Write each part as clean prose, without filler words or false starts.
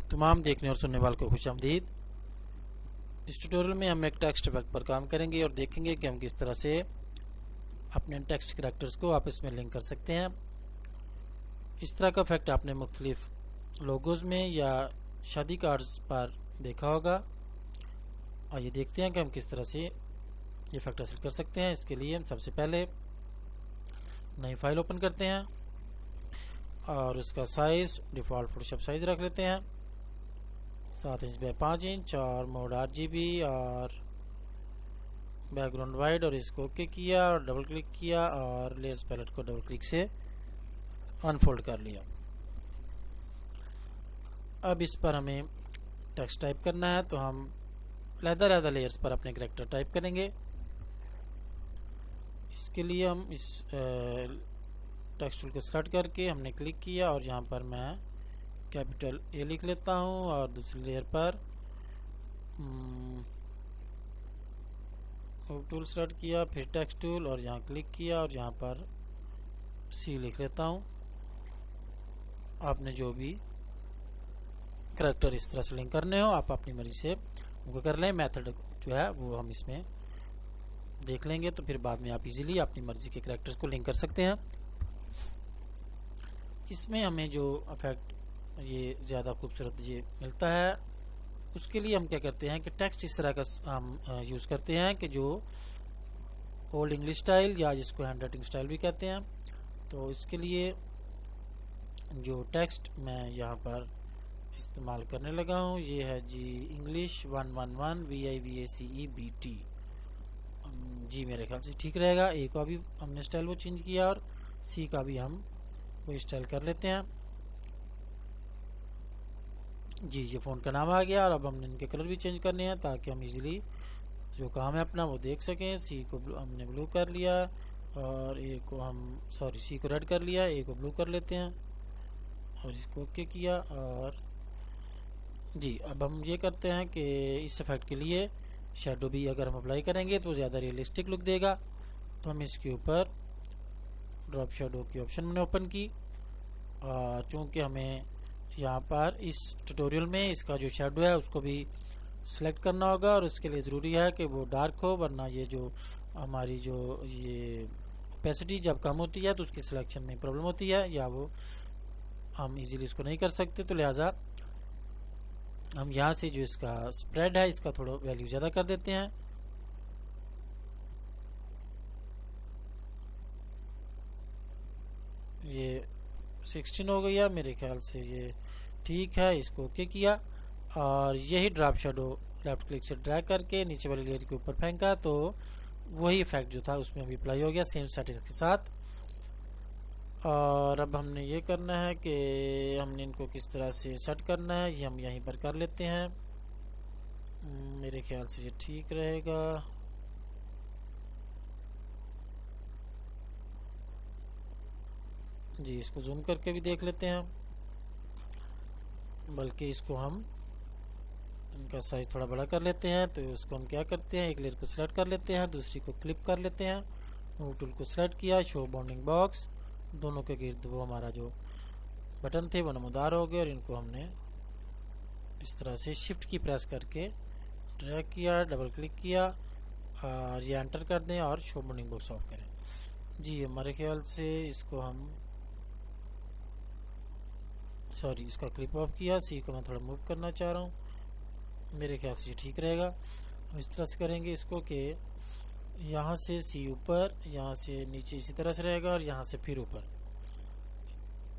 तमाम देखने और सुनने वालों को खुशामदीद। इस ट्यूटोरियल में हम एक टेक्स्ट इफेक्ट पर काम करेंगे और देखेंगे कि हम किस तरह से अपने टेक्स्ट कैरेक्टर्स को आपस में लिंक कर सकते हैं। इस तरह का इफेक्ट आपने मुख्तलिफ लोगोज में या शादी कार्ड्स पर देखा होगा। और ये देखते हैं कि हम किस तरह से ये इफेक्ट हासिल कर सकते हैं। इसके लिए हम सबसे पहले नई फाइल ओपन करते हैं और उसका साइज डिफ़ॉल्ट फोटोशॉप साइज रख लेते हैं 7 इंच बाय 5 इंच और मोड RGB और बैकग्राउंड वाइड, और इसको ओके किया और डबल क्लिक किया और लेयर्स पैलेट को डबल क्लिक से अनफोल्ड कर लिया। अब इस पर हमें टेक्स्ट टाइप करना है, तो हम लहदा लेयर्स पर अपने कैरेक्टर टाइप करेंगे। इसके लिए हम इस टेक्स्ट टूल को सेलेक्ट करके हमने क्लिक किया और यहाँ पर मैं कैपिटल A लिख लेता हूँ और दूसरी लेयर पर टूल सेलेक्ट किया, फिर टेक्स्ट टूल और यहाँ क्लिक किया और यहाँ पर C लिख लेता हूँ। आपने जो भी कैरेक्टर इस तरह से लिंक करने हो आप अपनी मर्जी से उनको कर लें। मेथड जो है वो हम इसमें देख लेंगे, तो फिर बाद में आप इजीली अपनी मर्जी के कैरेक्टर्स को लिंक कर सकते हैं। इसमें हमें जो इफेक्ट ये ज़्यादा खूबसूरत ये मिलता है, उसके लिए हम क्या करते हैं कि टेक्स्ट इस तरह का हम यूज़ करते हैं कि जो ओल्ड इंग्लिश स्टाइल या जिसको हैंड राइटिंग स्टाइल भी कहते हैं। तो इसके लिए जो टेक्स्ट मैं यहाँ पर इस्तेमाल करने लगा हूँ ये है जी इंग्लिश 111 VIVACE जी, मेरे ख्याल से ठीक रहेगा। A का भी हमने स्टाइल वो चेंज किया और C का भी हम वो स्टाइल कर लेते हैं। जी, ये फ़ोन का नाम आ गया और अब हमने इनके कलर भी चेंज करने हैं ताकि हम इजीली जो काम है अपना वो देख सकें। C को हमने ब्लू कर लिया और A को C को रेड कर लिया, A को ब्लू कर लेते हैं और इसको ओके किया। और जी, अब हम ये करते हैं कि इस इफेक्ट के लिए शेडो भी अगर हम अप्लाई करेंगे तो ज़्यादा रियलिस्टिक लुक देगा। तो हम इसके ऊपर ड्रॉप शेडो की ऑप्शन मैंने ओपन की और चूँकि हमें यहाँ पर इस ट्यूटोरियल में इसका जो शेडो है उसको भी सिलेक्ट करना होगा और उसके लिए ज़रूरी है कि वो डार्क हो, वरना ये जो हमारी जो ये ओपेसिटी जब कम होती है तो उसकी सिलेक्शन में प्रॉब्लम होती है या वो हम इजीली इसको नहीं कर सकते। तो लिहाजा हम यहाँ से जो इसका स्प्रेड है इसका थोड़ा वैल्यू ज़्यादा कर देते हैं। ये 16 हो गया, मेरे ख्याल से ये ठीक है। इसको ओके किया और यही ड्रॉप शेडो लेफ्ट क्लिक से ड्रैग करके नीचे वाली लेयर के ऊपर फेंका तो वही इफेक्ट जो था उसमें अभी अप्लाई हो गया सेम सेटिंग्स के साथ। और अब हमने ये करना है कि हमने इनको किस तरह से सेट करना है ये हम यहीं पर कर लेते हैं। मेरे ख्याल से ये ठीक रहेगा। जी, इसको जूम करके भी देख लेते हैं, बल्कि इसको हम इनका साइज थोड़ा बड़ा कर लेते हैं। तो इसको हम क्या करते हैं, एक लेयर को सिलेक्ट कर लेते हैं, दूसरी को क्लिप कर लेते हैं, मूव टूल को सिलेक्ट किया, शो बाउंडिंग बॉक्स, दोनों के गिर्द वो हमारा जो बटन थे वो नमूदार हो गए और इनको हमने इस तरह से शिफ्ट की प्रेस करके ड्रैग किया, डबल क्लिक किया और ये एंटर कर दें और शो बाउंडिंग बॉक्स ऑफ करें। जी, हमारे ख्याल से इसको हम इसका क्लिप ऑफ किया। C को मैं थोड़ा मूव करना चाह रहा हूँ, मेरे ख्याल से ये ठीक रहेगा। हम इस तरह से करेंगे इसको कि यहाँ से C ऊपर, यहाँ से नीचे इसी तरह से रहेगा और यहाँ से फिर ऊपर,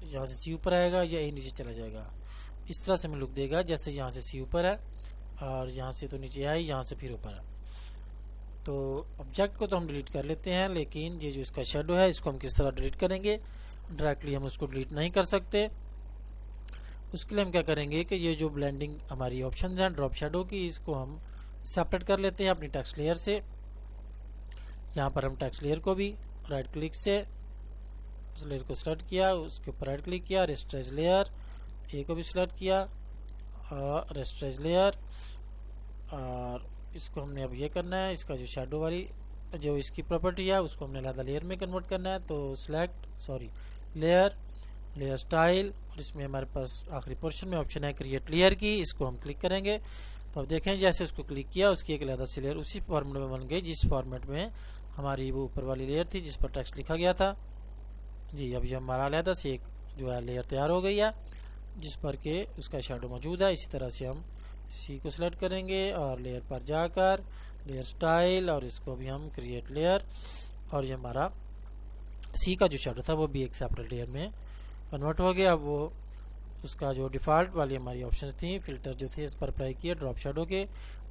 यहाँ से C ऊपर आएगा या यही नीचे चला जाएगा। इस तरह से हमें लुक देगा जैसे यहाँ से C ऊपर है और यहाँ से तो नीचे आई, यहाँ से फिर ऊपर है। तो ऑब्जेक्ट को तो हम डिलीट कर लेते हैं, लेकिन ये जो इसका शेडो है इसको हम किस तरह डिलीट करेंगे, डायरेक्टली हम उसको डिलीट नहीं कर सकते। उसके लिए हम क्या करेंगे कि ये जो ब्लेंडिंग हमारी ऑप्शंस हैं ड्रॉप शेडो की, इसको हम सेपरेट कर लेते हैं अपनी टेक्स्ट लेयर से। यहाँ पर हम टेक्स्ट लेयर को भी राइट क्लिक से उस लेयर को सेलेक्ट किया, उसके ऊपर राइट क्लिक किया, रेस्ट्राइज लेयर, A को भी सिलेक्ट किया और रेस्ट्राइज लेयर, और इसको हमने अब ये करना है, इसका जो शेडो वाली जो इसकी प्रॉपर्टी है उसको हमने अलग लेयर में कन्वर्ट करना है। तो लेयर लेयर स्टाइल, और इसमें हमारे पास आखिरी पोर्शन में ऑप्शन है क्रिएट लेयर की, इसको हम क्लिक करेंगे तो अब देखें जैसे उसको क्लिक किया उसकी एक अलग से लेयर उसी फॉर्मेट में बन गई जिस फॉर्मेट में हमारी वो ऊपर वाली लेयर थी जिस पर टेक्स्ट लिखा गया था जी। अब ये हमारा अलग से एक जो है लेयर तैयार हो गई है जिस पर के उसका शेडो मौजूद है। इसी तरह से हम सी को सिलेक्ट करेंगे और लेयर पर जाकर लेयर स्टाइल, और इसको भी हम क्रिएट लेयर, और ये हमारा सी का जो शेडो था वो भी एक सेपरेट लेयर में कन्वर्ट हो गया। अब वो उसका जो डिफ़ॉल्ट वाली हमारी ऑप्शंस थी, फिल्टर जो थे इस पर अप्लाई किए ड्रॉप शेडो के,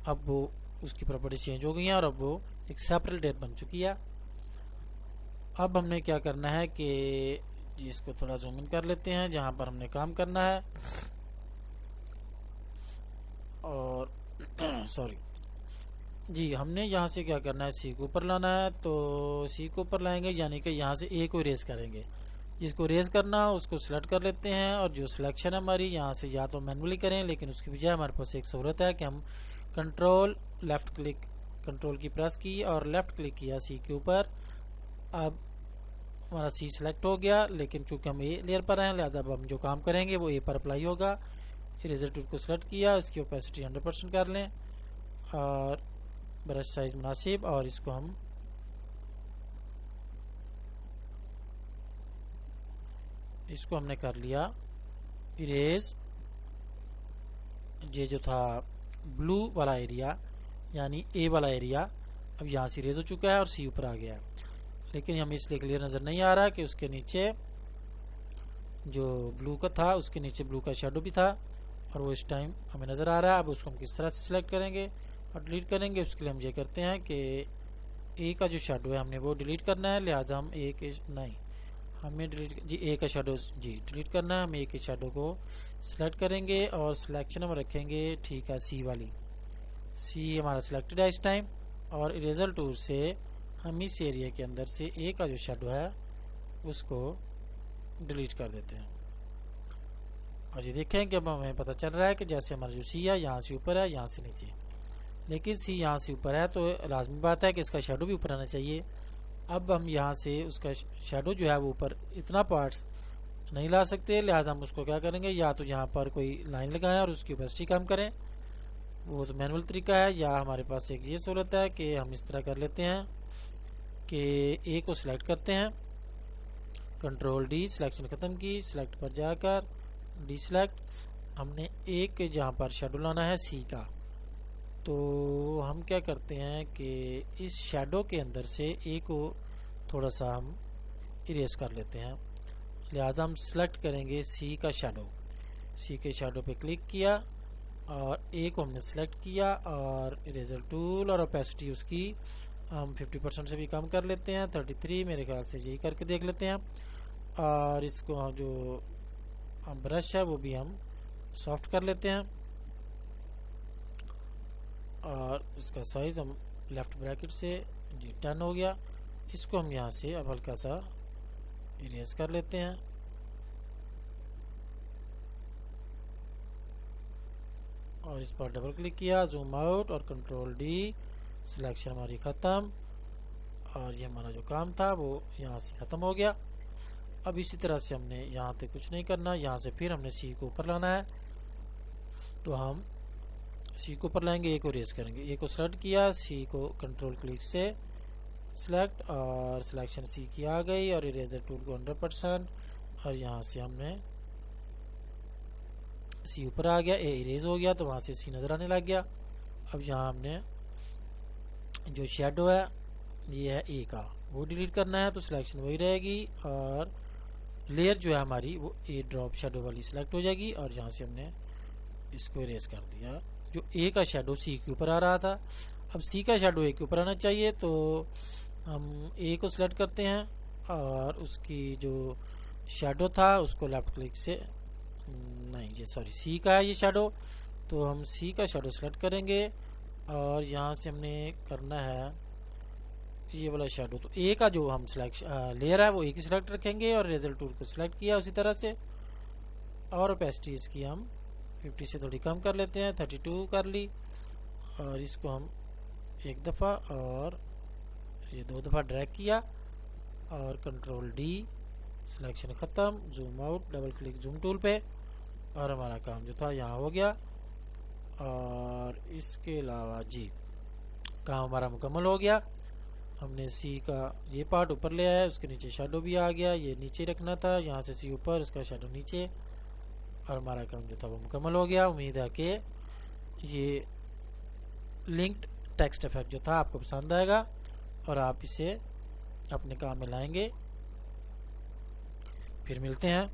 अब वो उसकी प्रॉपर्टी चेंज हो गई हैं और अब वो एक सेपरेट लेयर बन चुकी है। अब हमने क्या करना है कि जी इसको थोड़ा जूम इन कर लेते हैं जहां पर हमने काम करना है, और सॉरी जी हमने यहाँ से क्या करना है, सी को ऊपर लाना है। तो सी को ऊपर लाएंगे यानी कि यहाँ से ए को इरेज करेंगे, जिसको इरेज करना हो उसको सिलेक्ट कर लेते हैं, और जो सिलेक्शन है हमारी यहाँ से या तो मैनुअली करें, लेकिन उसकी बजाय हमारे पास एक सहूलत है कि हम कंट्रोल लेफ्ट क्लिक, कंट्रोल की प्रेस की और लेफ्ट क्लिक किया सी के ऊपर। अब हमारा सी सिलेक्ट हो गया, लेकिन चूंकि हम ए लेयर पर हैं लिहाजा अब हम जो काम करेंगे वो ए पर अप्लाई होगा। इरेजर टूल को सिलेक्ट किया, इसकी ओपेसिटी 100% कर लें और ब्रश साइज मुनासिब, और इसको हम हमने कर लिया इरेज। ये जो था ब्लू वाला एरिया यानी ए वाला एरिया अब यहाँ से इरेज हो चुका है और सी ऊपर आ गया है, लेकिन हमें इसलिए क्लियर नज़र नहीं आ रहा कि उसके नीचे जो ब्लू का था उसके नीचे ब्लू का शेडो भी था, और वो इस टाइम हमें नज़र आ रहा है। अब उसको हम किस तरह से सिलेक्ट करेंगे और डिलीट करेंगे, उसके लिए हम ये करते हैं कि ए का जो शेडो है हमने वो डिलीट करना है, लिहाजा हम ए के नहीं हमें डिलीट जी ए का शेडो जी डिलीट करना है। हम ए के शेडो को सिलेक्ट करेंगे और सिलेक्शन हम रखेंगे ठीक है सी वाली, सी हमारा सिलेक्टेड है इस टाइम, और इरेजर टूल से हम इस एरिया के अंदर से ए का जो शेडो है उसको डिलीट कर देते हैं। और ये देखें कि अब हमें पता चल रहा है कि जैसे हमारा जो सी है यहाँ से ऊपर है यहाँ से नीचे, लेकिन सी यहाँ से ऊपर है तो लाजमी बात है कि इसका शेडो भी ऊपर आना चाहिए। अब हम यहाँ से उसका शेडो जो है वो ऊपर इतना पार्ट्स नहीं ला सकते, लिहाजा हम उसको क्या करेंगे, या तो यहाँ पर कोई लाइन लगाएं और उसकी ओपेसिटी कम करें, वो तो मैनुअल तरीका है, या हमारे पास एक ये सूरत है कि हम इस तरह कर लेते हैं कि ए को सिलेक्ट करते हैं, कंट्रोल डी, सिलेक्शन ख़त्म की, सिलेक्ट पर जाकर डी सिलेक्ट, हमने एक जहाँ पर शेडो लाना है सी का, तो हम क्या करते हैं कि इस शेडो के अंदर से ए को थोड़ा सा हम इरेज कर लेते हैं, लिहाजा हम सिलेक्ट करेंगे सी का शेडो, सी के शेडो पे क्लिक किया और ए को हमने सिलेक्ट किया और इरेजर टूल और ओपेसिटी उसकी हम 50% से भी कम कर लेते हैं, 33 मेरे ख्याल से यही करके देख लेते हैं। और इसको जो ब्रश है वो भी हम सॉफ्ट कर लेते हैं, और इसका साइज हम लेफ्ट ब्रैकेट से जी 10 हो गया। इसको हम यहाँ से अब हल्का सा इरेज कर लेते हैं, और इस पर डबल क्लिक किया, जूम आउट और कंट्रोल डी, सिलेक्शन हमारी ख़त्म, और ये हमारा जो काम था वो यहाँ से ख़त्म हो गया। अब इसी तरह से हमने यहाँ तक कुछ नहीं करना, यहाँ से फिर हमने सी को ऊपर लाना है, तो हम सी को ऊपर लाएंगे, ए को रेज करेंगे, ए को सेलेक्ट किया, सी को कंट्रोल क्लिक से सिलेक्ट और सिलेक्शन सी की आ गई, और इरेजर टूल को 100%, और यहाँ से हमने सी ऊपर आ गया, ए इरेज हो गया तो वहाँ से सी नज़र आने लग गया। अब यहाँ हमने जो शेडो है ये है ए का, वो डिलीट करना है, तो सिलेक्शन वही रहेगी और लेयर जो है हमारी वो ए ड्रॉप शेडो वाली सिलेक्ट हो जाएगी, और यहाँ से हमने इसको इरेज कर दिया। जो ए का शेडो सी के ऊपर आ रहा था, अब सी का शेडो ए के ऊपर आना चाहिए, तो हम ए को सिलेक्ट करते हैं और उसकी जो शेडो था उसको लेफ्ट क्लिक से नहीं ये सॉरी सी का है ये शेडो, तो हम सी का शेडो सेलेक्ट करेंगे और यहाँ से हमने करना है ये वाला शेडो, तो ए का जो हम लेयर है वो ए की सिलेक्ट रखेंगे और इरेजर टूल को सिलेक्ट किया उसी तरह से, और ओपेसिटी इसकी हम 50 से थोड़ी कम कर लेते हैं, 32 कर ली, और इसको हम एक दफ़ा और ये 2 दफ़ा ड्रैग किया और कंट्रोल डी, सिलेक्शन ख़त्म, zoom out, double click zoom tool पे, और हमारा काम जो था यहाँ हो गया। और इसके अलावा जी काम हमारा मुकम्मल हो गया। हमने सी का ये पार्ट ऊपर ले आया, उसके नीचे शेडो भी आ गया, ये नीचे रखना था, यहाँ से सी ऊपर, उसका शेडो नीचे, और हमारा काम जो था वो मुकम्मल हो गया। उम्मीद है कि ये लिंक्ड टेक्स्ट इफेक्ट जो था आपको पसंद आएगा और आप इसे अपने काम में लाएंगे। फिर मिलते हैं।